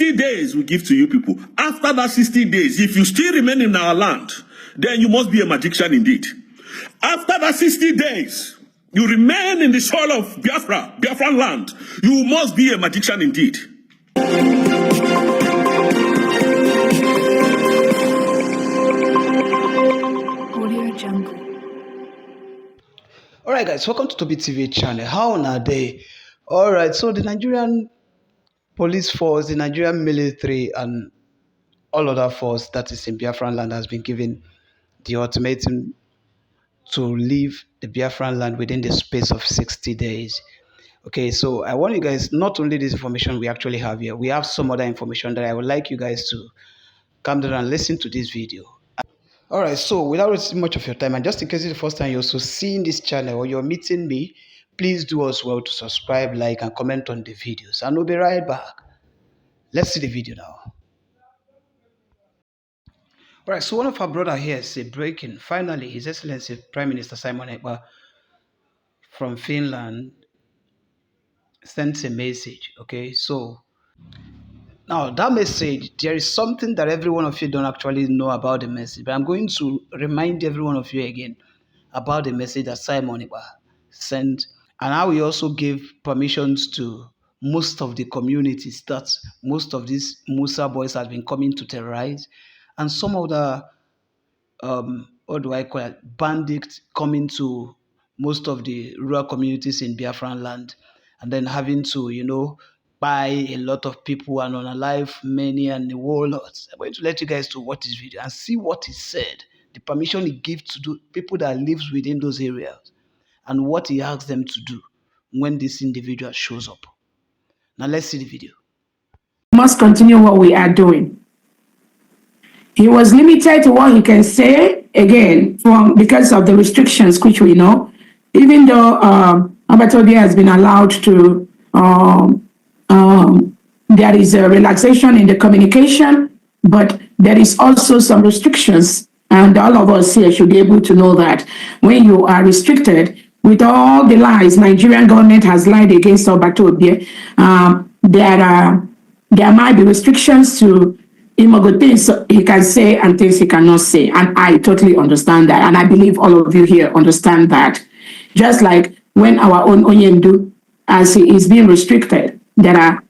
60 days we give to you people. After that 60 days, if you still remain in our land, then you must be a magician indeed. After that 60 days, you remain in the soil of Biafran land, you must be a magician indeed. Alright guys, welcome to TOBI TV channel. How are they? Alright, so the Nigerian police force, the Nigerian military and all other force that is in Biafran land has been given the ultimatum to leave the Biafran land within the space of 60 days. Okay, so I want you guys, not only this information we actually have here, we have some other information that I would like you guys to come down and listen to this video. Alright, so without wasting much of your time, and just in case it's the first time you're also seeing this channel or you're meeting me, please do as well to subscribe, like, and comment on the videos. And we'll be right back. Let's see the video now. Alright, so one of our brother here say breaking. Finally, His Excellency Prime Minister Simon Ekpa from Finland sent a message. Okay, so now that message, there is something that every one of you don't actually know about the message, but I'm going to remind every one of you again about the message that Simon Ekpa sent, and how he also gave permissions to most of the communities that most of these Musa boys have been coming to terrorize, and some of the what do I call it, bandits coming to most of the rural communities in Biafran land, and then having to, you know, buy a lot of people and unalive many and the whole lot. I'm going to let you guys to watch this video and see what he said, the permission he gives to do people that lives within those areas, and what he asks them to do when this individual shows up. Now let's see the video. We must continue what we are doing. He was limited to what he can say, again, because of the restrictions, which we know. Even though TOBI has been allowed to, there is a relaxation in the communication, but there is also some restrictions. And all of us here should be able to know that when you are restricted, with all the lies Nigerian government has lied against TOBI, there might be restrictions to things he can say and things he cannot say. And I totally understand that. And I believe all of you here understand that. Just like when our own Onyendu, as he is being restricted, there are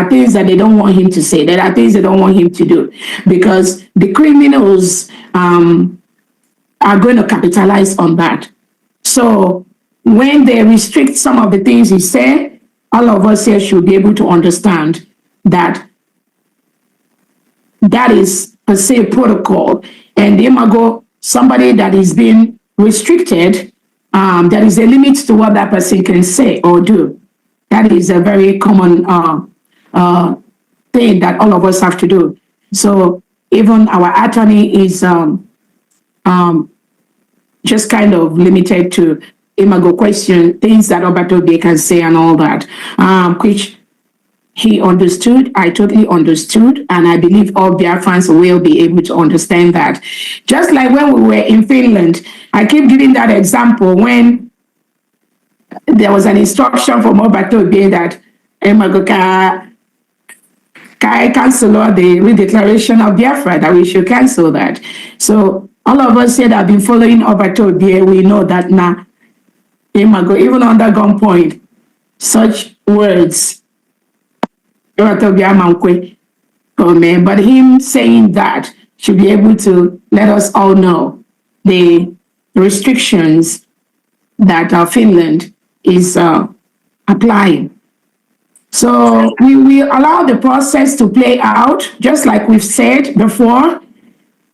things that they don't want him to say. There are things they don't want him to do. Because the criminals are going to capitalize on that. So when they restrict some of the things he said, all of us here should be able to understand that that is per se protocol, and somebody that is being restricted, there is a limit to what that person can say or do. That is a very common thing that all of us have to do. So even our attorney is just kind of limited to question things that TOBI can say and all that, which he understood. I totally understood, and I believe all Biafrans will be able to understand that. Just like when we were in Finland, I keep giving that example when there was an instruction from TOBI that cancel the Reiteration of Biafra, that we should cancel that. So all of us here that have been following TOBI, we know that now, even under gunpoint, such words, but him saying that should be able to let us all know the restrictions that Finland is applying. So we will allow the process to play out, just like we've said before.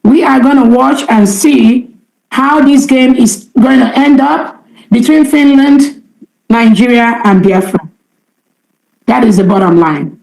We are going to watch and see how this game is going to end up between Finland, Nigeria, and Biafra. That is the bottom line.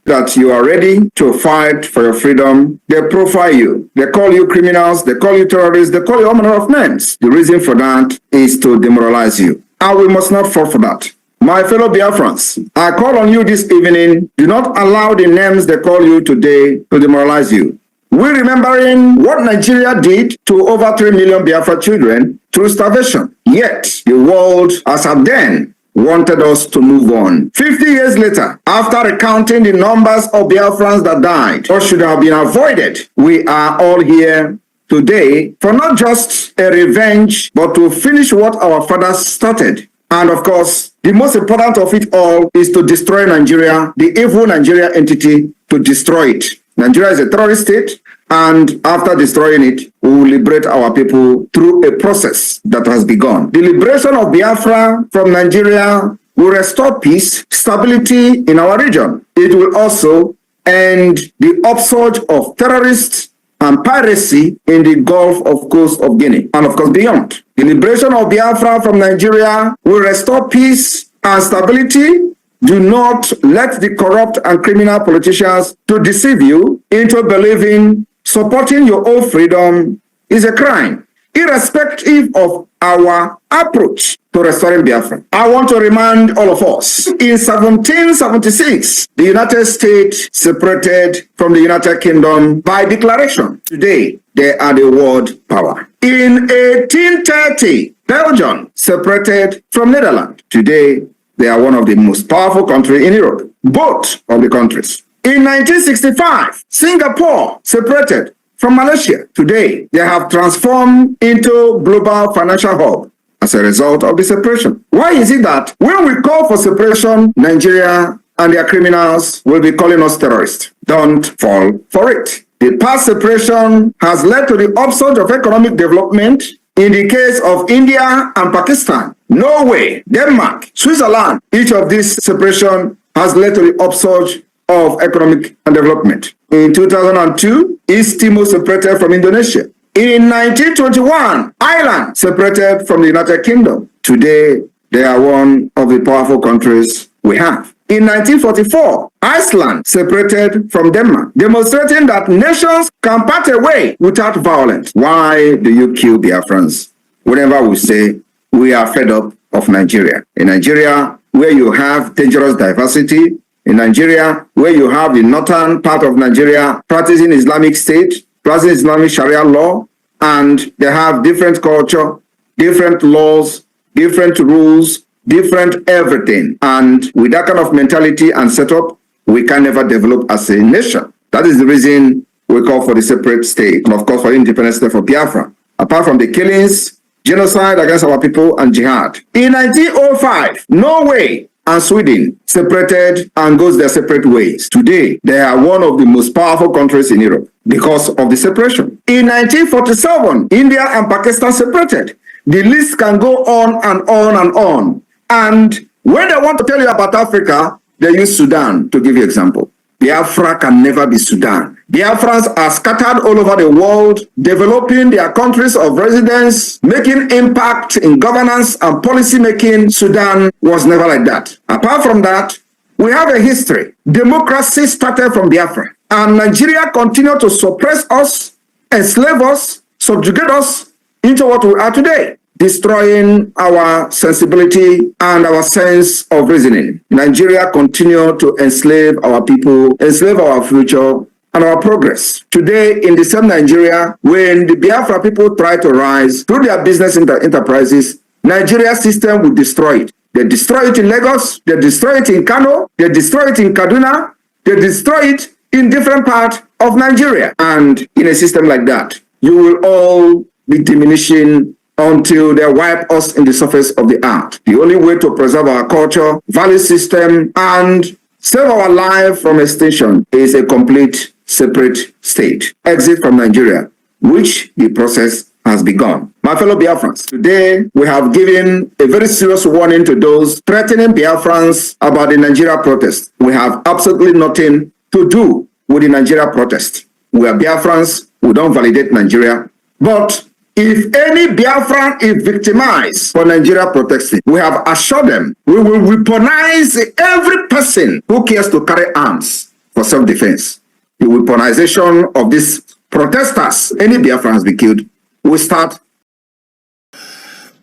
That you are ready to fight for your freedom. They profile you. They call you criminals. They call you terrorists. They call you all manner of names. The reason for that is to demoralize you. And we must not fall for that. My fellow Biafrans, I call on you this evening. Do not allow the names they call you today to demoralize you. We're remembering what Nigeria did to over 3 million Biafra children through starvation. Yet, the world, as at then, wanted us to move on. 50 years later, after recounting the numbers of Biafrans that died or should have been avoided, we are all here today for not just a revenge, but to finish what our fathers started. And of course, the most important of it all is to destroy Nigeria, the evil Nigeria entity, to destroy it. Nigeria is a terrorist state, and after destroying it, we will liberate our people through a process that has begun. The liberation of Biafra from Nigeria will restore peace, stability in our region. It will also end the upsurge of terrorists and piracy in the Gulf of Coast of Guinea, and of course beyond. The liberation of Biafra from Nigeria will restore peace and stability. Do not let the corrupt and criminal politicians to deceive you into believing supporting your own freedom is a crime, irrespective of our approach to restoring Biafra. I want to remind all of us, in 1776, the United States separated from the United Kingdom by declaration. Today, they are the world power. In 1830, Belgium separated from Netherlands. Today, they are one of the most powerful countries in Europe, both of the countries. In 1965, Singapore separated from Malaysia. Today, they have transformed into global financial hub as a result of the separation. Why is it that when we call for separation, Nigeria and their criminals will be calling us terrorists? Don't fall for it. The past separation has led to the upsurge of economic development in the case of India and Pakistan, Norway, Denmark, Switzerland. Each of these separation has led to the upsurge of economic and development. In 2002, East Timor separated from Indonesia. In 1921, Ireland separated from the United Kingdom. Today, they are one of the powerful countries we have. In 1944, Iceland separated from Denmark, demonstrating that nations can part away without violence. Why do you kill Biafrans? Whenever we say we are fed up of Nigeria. In Nigeria, where you have dangerous diversity, in Nigeria, where you have the northern part of Nigeria practicing Islamic State, practicing Islamic Sharia law, and they have different culture, different laws, different rules, different everything. And with that kind of mentality and setup, we can never develop as a nation. That is the reason we call for the separate state, and of course for the independent state for Biafra. Apart from the killings, genocide against our people, and jihad. In 1905, Norway and Sweden separated and goes their separate ways. Today, they are one of the most powerful countries in Europe because of the separation. In 1947, India and Pakistan separated. The list can go on and on and on. And when they want to tell you about Africa, they use Sudan to give you example. Biafra can never be Sudan. Biafrans are scattered all over the world, developing their countries of residence, making impact in governance and policy making. Sudan was never like that. Apart from that, we have a history. Democracy started from Biafra, and Nigeria continued to suppress us, enslave us, subjugate us into what we are today, destroying our sensibility and our sense of reasoning. Nigeria continued to enslave our people, enslave our future and our progress. Today, in the same Nigeria, when the Biafra people try to rise through their business enterprises, Nigeria system will destroy it. They destroy it in Lagos, they destroy it in Kano, they destroy it in Kaduna, they destroy it in different parts of Nigeria. And in a system like that, you will all be diminishing until they wipe us in the surface of the earth. The only way to preserve our culture, value system, and save our life from extinction is a complete separate state. Exit from Nigeria, which the process has begun. My fellow Biafrans, today we have given a very serious warning to those threatening Biafrans about the Nigeria protest. We have absolutely nothing to do with the Nigeria protest. We are Biafrans, we don't validate Nigeria, but if any Biafran is victimized for Nigeria protesting, we have assured them we will weaponize every person who cares to carry arms for self-defense. The weaponization of these protesters, any Biafrans be killed, will start.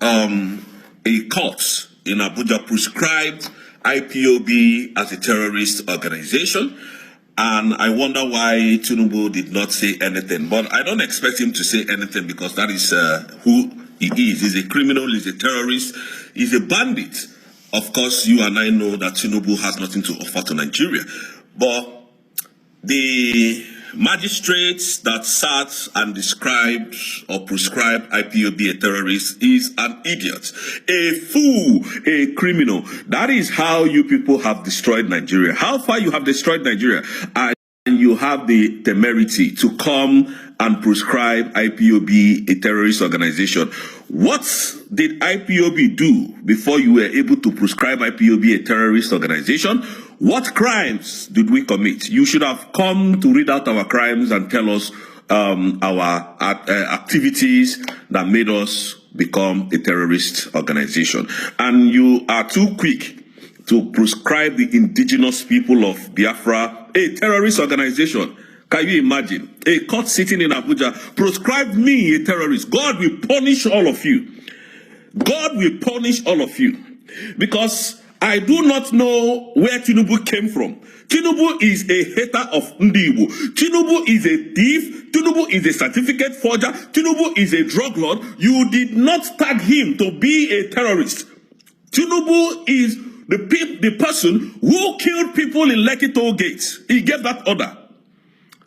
A court in Abuja prescribed IPOB as a terrorist organization. And I wonder why Tinubu did not say anything. But I don't expect him to say anything because that is who he is. He's a criminal, he's a terrorist, he's a bandit. Of course, you and I know that Tinubu has nothing to offer to Nigeria. But the magistrates that sat and described or prescribed IPOB a terrorist is an idiot, a fool, a criminal. That is how you people have destroyed Nigeria. How far you have destroyed Nigeria. And you have the temerity to come and prescribe IPOB a terrorist organization. What did IPOB do before you were able to prescribe IPOB a terrorist organization? What crimes did we commit? You should have come to read out our crimes and tell us our activities that made us become a terrorist organization. And you are too quick to prescribe the indigenous people of Biafra a terrorist organization. Can you imagine? A court sitting in Abuja prescribed me a terrorist. God will punish all of you. God will punish all of you. Because I do not know where Tinubu came from. Tinubu is a hater of Ndibu. Tinubu is a thief. Tinubu is a certificate forger. Tinubu is a drug lord. You did not tag him to be a terrorist. Tinubu is the person who killed people in Lekki toll gates. He gave that order.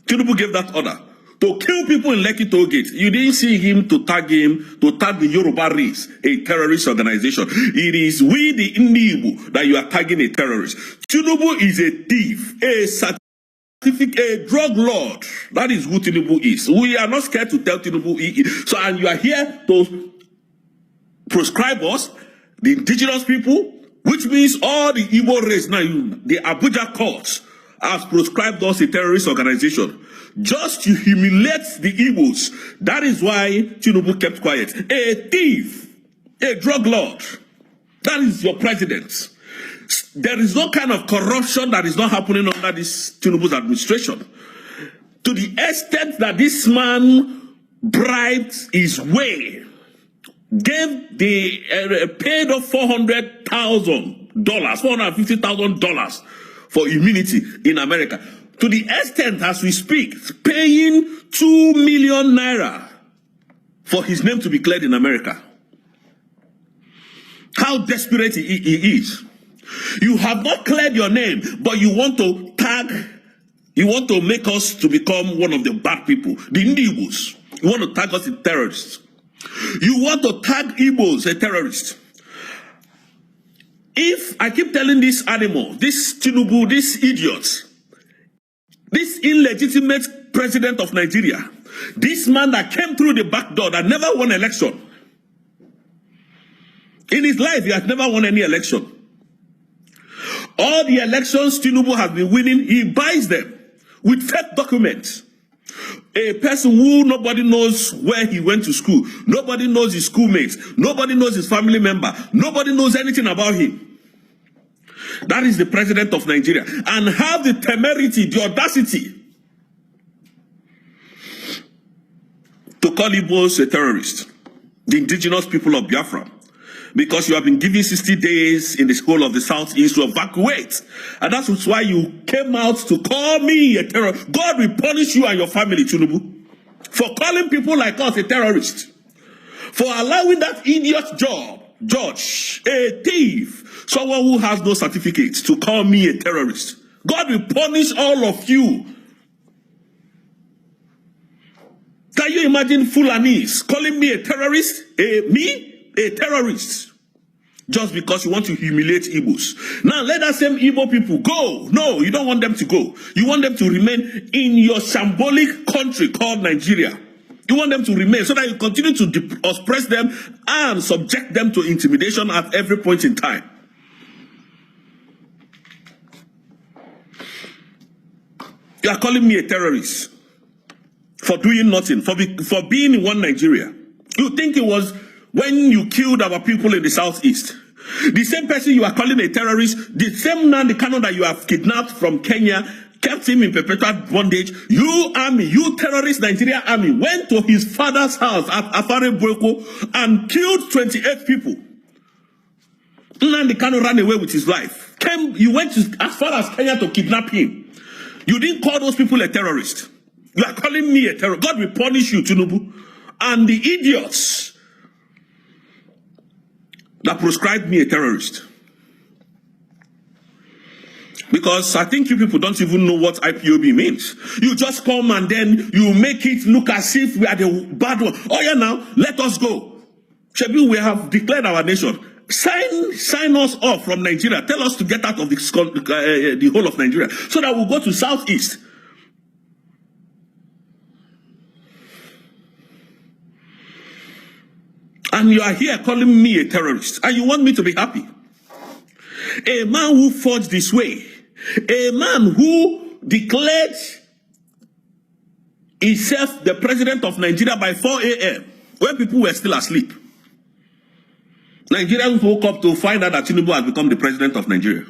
Tinubu gave that order to kill people in Lekki toll gates. You didn't see him to tag the Yoruba race a terrorist organization. It is we, the Ndibu, that you are tagging a terrorist. Tinubu is a thief, a drug lord. That is who Tinubu is. We are not scared to tell Tinubu he is. So, and you are here to prescribe us, the indigenous people, which means all the Igbo race now, the Abuja courts has prescribed us a terrorist organization just to humiliate the Igbos. That is why Tinubu kept quiet. A thief, a drug lord, that is your president. There is no kind of corruption that is not happening under this Tinubu's administration. To the extent that this man bribed his way, gave paid off $450,000 for immunity in America. To the extent, as we speak, paying 2 million naira for his name to be cleared in America. How desperate he is. You have not cleared your name, but you want to make us to become one of the bad people, the Igbos. You want to tag us as terrorists. You want to tag Igbos a terrorist. If I keep telling this animal, this Tinubu, this idiot, this illegitimate president of Nigeria, this man that came through the back door, that never won election. In his life, he has never won any election. All the elections Tinubu has been winning, he buys them with fake documents. A person who nobody knows where he went to school, nobody knows his schoolmates, nobody knows his family member, nobody knows anything about him. That is the president of Nigeria. And have the temerity, the audacity to call Igbos a terrorist, the indigenous people of Biafra. Because you have been given 60 days in the whole of the southeast to evacuate. And that's why you came out to call me a terrorist. God will punish you and your family, Tinubu, for calling people like us a terrorist. For allowing that idiot judge, a thief, someone who has no certificate, to call me a terrorist. God will punish all of you. Can you imagine Fulanis calling me a terrorist? A terrorist, just because you want to humiliate Igbos. Now let that same Igbo people go. No, you don't want them to go. You want them to remain in your shambolic country called Nigeria. You want them to remain so that you continue to oppress them and subject them to intimidation at every point in time. You are calling me a terrorist for doing nothing, for being in one Nigeria. You think it was when you killed our people in the southeast. The same person you are calling a terrorist, the same man, the canon that you have kidnapped from Kenya, kept him in perpetual bondage. You army, you terrorist Nigeria army, went to his father's house at Afare Bweko and killed 28 people. And the canon ran away with his life. You went as far as Kenya to kidnap him. You didn't call those people a terrorist. You are calling me a terrorist. God will punish you, Tinubu. And the idiots that prescribed me a terrorist. Because I think you people don't even know what IPOB means. You just come and then you make it look as if we are the bad one. Oh yeah, now let us go. Shebi, we have declared our nation. Sign us off from Nigeria. Tell us to get out of the whole of Nigeria so that we'll go to Southeast. And you are here calling me a terrorist, and you want me to be happy. A man who forged this way, a man who declared himself the president of Nigeria by 4 a.m. when people were still asleep. Nigerians woke up to find out that Tinubu has become the president of Nigeria.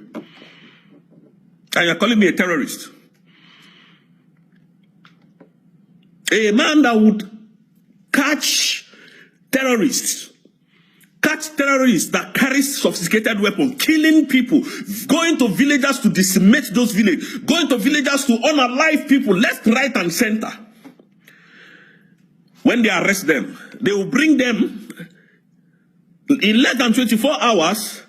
And you're calling me a terrorist. A man that would catch terrorists that carry sophisticated weapons, killing people, going to villagers to decimate those villages, going to villagers to unalive people left, right, and center. When they arrest them, they will bring them in less than 24 hours.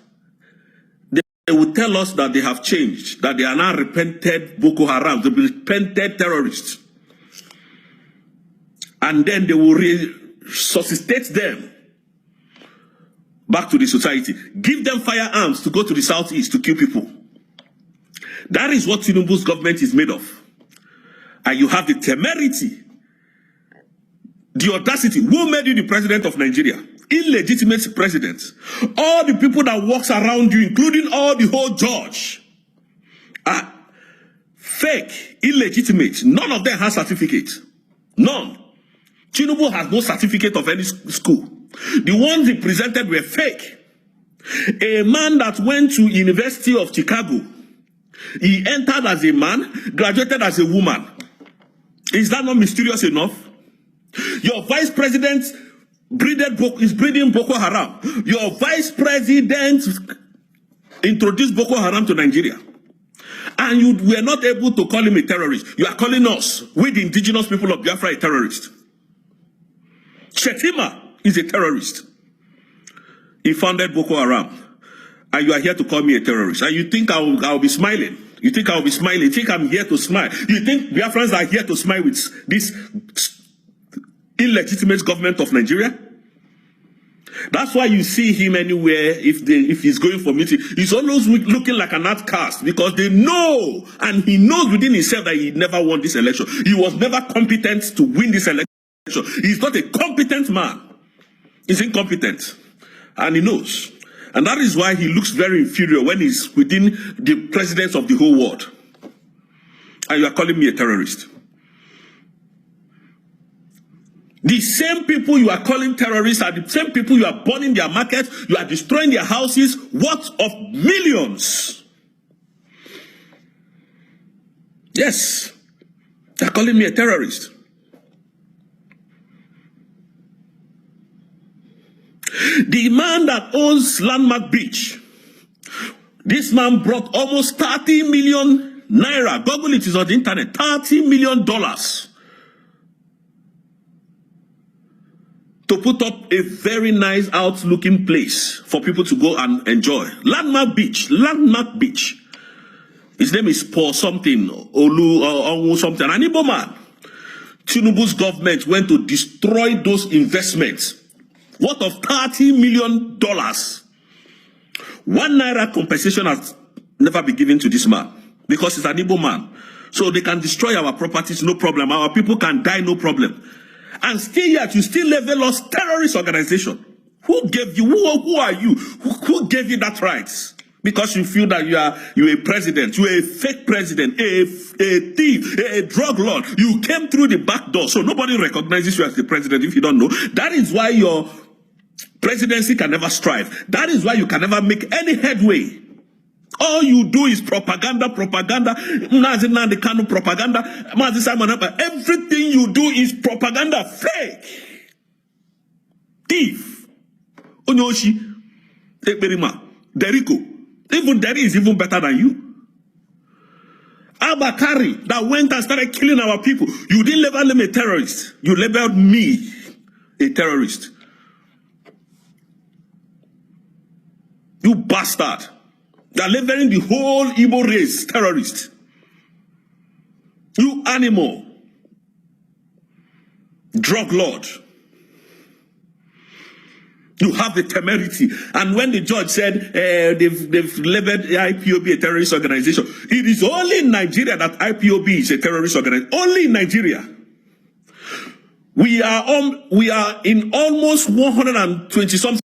They will tell us that they have changed, that they are now repented Boko Haram, they will repented terrorists. And then they will resuscitate them back to the society. Give them firearms to go to the Southeast to kill people. That is what Tinubu's government is made of. And you have the temerity, the audacity. Who made you the president of Nigeria? Illegitimate president. All the people that walks around you, including all the whole judge, are fake, illegitimate. None of them has certificate. None. Tinubu has no certificate of any school. The ones he presented were fake. A man that went to University of Chicago, he entered as a man, graduated as a woman. Is that not mysterious enough? Your vice president is breeding Boko Haram. Your vice president introduced Boko Haram to Nigeria. And you were not able to call him a terrorist. You are calling us, we the indigenous people of Biafra, a terrorist. Shetima is a terrorist. He founded Boko Haram. And you are here to call me a terrorist. And you think I'll be smiling. You think I'll be smiling. You think I'm here to smile. You think Biafrans are here to smile with this illegitimate government of Nigeria? That's why you see him anywhere. If he's going for meeting, he's always looking like an outcast, because they know, and he knows within himself that he never won this election. He was never competent to win this election. He's not a competent man. He's incompetent, and he knows. And that is why he looks very inferior when he's within the presidents of the whole world. And you are calling me a terrorist. The same people you are calling terrorists are the same people you are burning their markets, you are destroying their houses, worth of millions. Yes, they are calling me a terrorist. The man that owns Landmark Beach, this man brought almost 30 million naira. Google it, is on the internet. $30 million to put up a very nice out-looking place for people to go and enjoy. Landmark Beach. Landmark Beach. His name is Paul something, Olu or something. An Igbo man. Tinubu's government went to destroy those investments. Worth of $30 million. 1 naira compensation has never been given to this man, because he's an Igbo man. So they can destroy our properties, no problem. Our people can die, no problem. And still yet, you still label us terrorist organization. Who gave you, who are you? Who gave you that right? Because you feel that you're a president, you're a fake president, a thief, a drug lord. You came through the back door, so nobody recognizes you as the president if you don't know. That is why your presidency can never strive. That is why you can never make any headway. All you do is propaganda. Propaganda. Everything you do is propaganda. Fake. Thief. Onyoshi. Ekperima. Deriko. Even Derry is even better than you. Abakari that went and started killing our people. You didn't label him a terrorist. You labeled me a terrorist. You bastard. They are labeling the whole Igbo race terrorist. You animal, drug lord. You have the temerity. And when the judge said they've labeled IPOB a terrorist organization, it is only in Nigeria that IPOB is a terrorist organization. Only in Nigeria. We are in almost 120 something.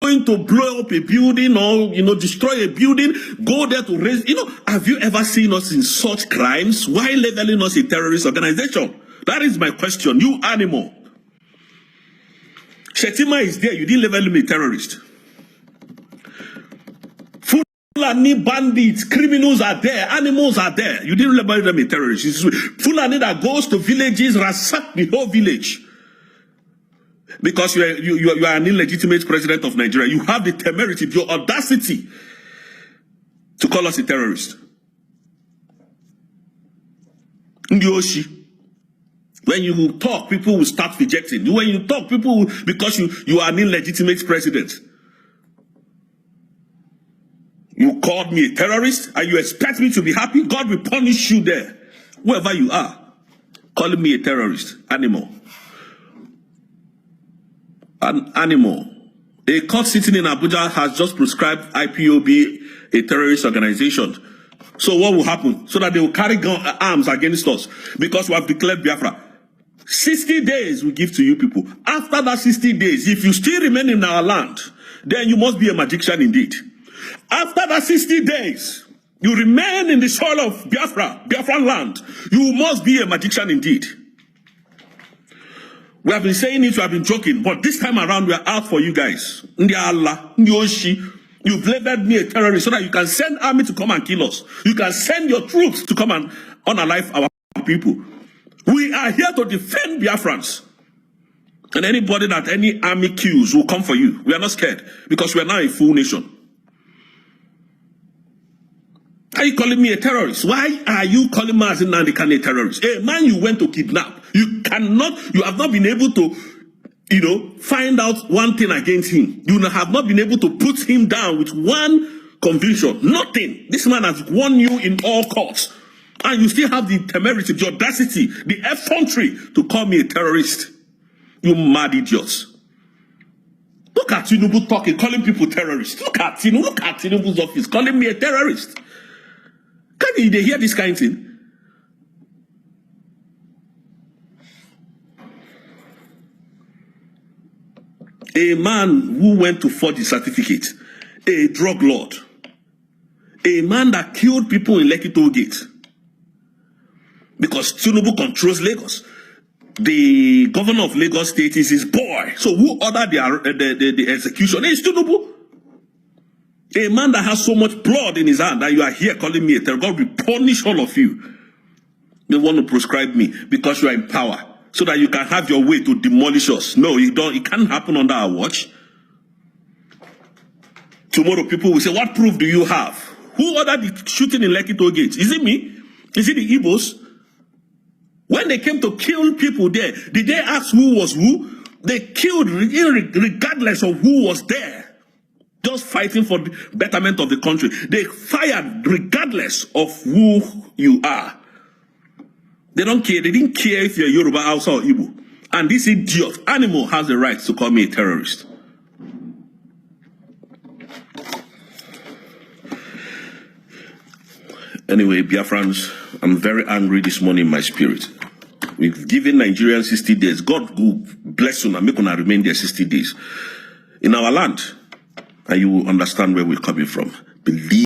Going to blow up a building or destroy a building, go there to raise, have you ever seen us in such crimes? Why labeling us a terrorist organization? That is my question. You animal. Shetima is there, you didn't label me a terrorist. Fulani bandits, criminals are there, animals are there, you didn't label them a terrorist. Fulani that goes to villages, ransack the whole village. Because you are an illegitimate president of Nigeria. You have the temerity, the audacity to call us a terrorist. Ndioshi. When you talk, people will start rejecting. When you talk, people will, because you are an illegitimate president. You called me a terrorist and you expect me to be happy? God will punish you there. Wherever you are. Calling me a terrorist. Animal. An animal. A court sitting in Abuja has just prescribed IPOB a terrorist organization. So what will happen? So that they will carry arms against us because we have declared Biafra. 60 days we give to you people. After that 60 days, if you still remain in our land, then you must be a magician indeed. After that 60 days, you remain in the soil of Biafran land, you must be a magician indeed. We have been saying it, we have been joking, but this time around we are out for you guys. Ndi Allah, Ndi Oshi, you've labeled me a terrorist so that you can send army to come and kill us. You can send your troops to come and unalive our people. We are here to defend Biafrans. And anybody that any army kills will come for you. We are not scared because we are now a full nation. Are you calling me a terrorist? Why are you calling Mazin Nandikan a terrorist? A man you went to kidnap. You have not been able to, find out one thing against him. You have not been able to put him down with one conviction. Nothing. This man has won you in all courts. And you still have the temerity, the audacity, the effrontery to call me a terrorist. You mad idiots. Look at Tinubu talking, calling people terrorists. Look at Tinubu's office, calling me a terrorist. Can you hear this kind of thing? A man who went to forge a certificate, a drug lord, a man that killed people in Lekki Toll Gate, because Tinubu controls Lagos. The governor of Lagos State is his boy. So who ordered the execution? It's Tinubu. A man that has so much blood in his hand that you are here calling me a terrorist. God will punish all of you. They want to prescribe me because you are in power. So that you can have your way to demolish us. No, you don't. It can't happen under our watch. Tomorrow people will say, what proof do you have? Who ordered the shooting in Lekki Toll Gate? Is it me? Is it the Igbos? When they came to kill people there, did they ask who was who? They killed regardless of who was there. Just fighting for the betterment of the country. They fired regardless of who you are. They don't care. They didn't care if you're Yoruba, Hausa, or Igbo. And this idiot, animal, has the right to call me a terrorist. Anyway, Biafrans, I'm very angry this morning in my spirit. We've given Nigerians 60 days. God will bless you and make una remain there 60 days in our land. And you will understand where we're coming from. Believe